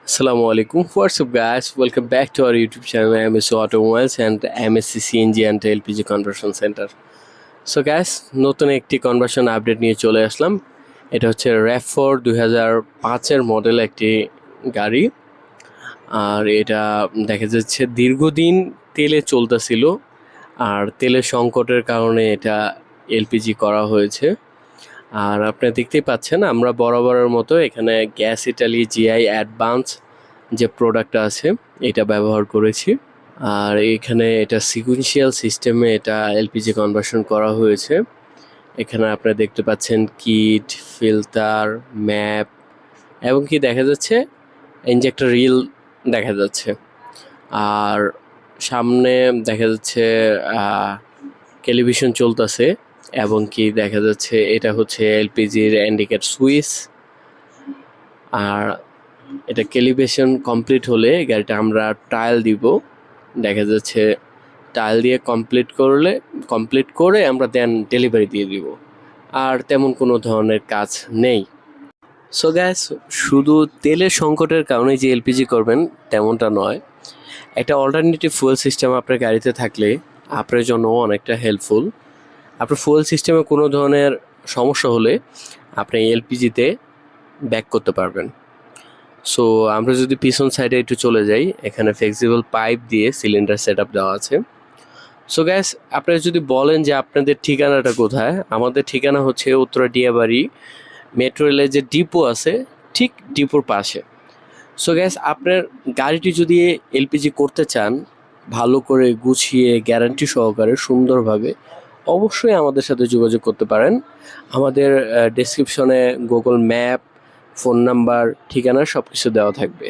Assalamu alaikum. What's up, guys? Welcome back to our YouTube channel, MSC Automobiles and MSC CNG and LPG Conversion Center. So gas নতুন একটি conversion update নিয়ে চলে আসলাম। এটা হচ্ছে RAV4 2005-এর model একটি গাড়ি। আর এটা দেখা যাচ্ছে দীর্ঘদিন তেলে চলতেছিল, আর তেলের সংকটের কারণে এটা এলপিজি করা হয়েছে। আর আপনি দেখতেই পাচ্ছেন আমরা বরাবরের মতো এখানে গ্যাস ইটালি জিআই অ্যাডভান্স যে প্রোডাক্টটা আছে এটা ব্যবহার করেছি। আর এখানে এটা সিকুয়েন্সিয়াল সিস্টেমে এটা এলপিজি কনভার্সন করা হয়েছে। এখানে আপনারা দেখতে পাচ্ছেন কিট, ফিল্টার, ম্যাপ এবং কি দেখা যাচ্ছে ইনজেক্টর রিল দেখা যাচ্ছে। আর সামনে দেখা যাচ্ছে টেলিভিশন চলতেছে এবং কি দেখা যাচ্ছে এটা হচ্ছে এলপিজির ইন্ডিকেটর সুইচ। আর এটা ক্যালিব্রেশন কমপ্লিট হলে গাড়িটা আমরা ট্রায়াল দিব। দেখা যাচ্ছে ট্রায়াল দিয়ে কমপ্লিট করে আমরা দেন ডেলিভারি দিয়ে দিব। আর তেমন কোনো ধরনের কাজ নেই। সো গ্যাস শুধু তেলের সংকটের কারণে যে এলপিজি করবেন তেমনটা নয়, একটা অল্টারনেটিভ ফুয়েল সিস্টেম আপনার গাড়িতে থাকলে আপনার জন্য অনেকটা হেল্পফুল। আপনার ফুয়েল সিস্টেমে কোনো ধরনের সমস্যা হলে আপনি এলপিজিতে ব্যাক করতে পারবেন। সো আমরা যদি পিছন সাইডে একটু চলে যাই, এখানে ফ্লেক্সিবল পাইপ দিয়ে সিলিন্ডার সেট আপ দেওয়া আছে। সো গ্যাস আপনারা যদি বলেন যে আপনাদের ঠিকানাটা কোথায়, আমাদের ঠিকানা হচ্ছে উত্তরা ডিয়াবাড়ি মেট্রো রেলের যে ডিপো আছে ঠিক ডিপোর পাশে। সো গ্যাস আপনার গাড়িটি যদি এলপিজি করতে চান ভালো করে গুছিয়ে গ্যারান্টি সহকারে সুন্দরভাবে, অবশ্যই আমাদের সাথে যোগাযোগ করতে পারেন। আমাদের ডেসক্রিপশনে গুগল ম্যাপ, ফোন নাম্বার, ঠিকানা সব কিছু দেওয়া থাকবে।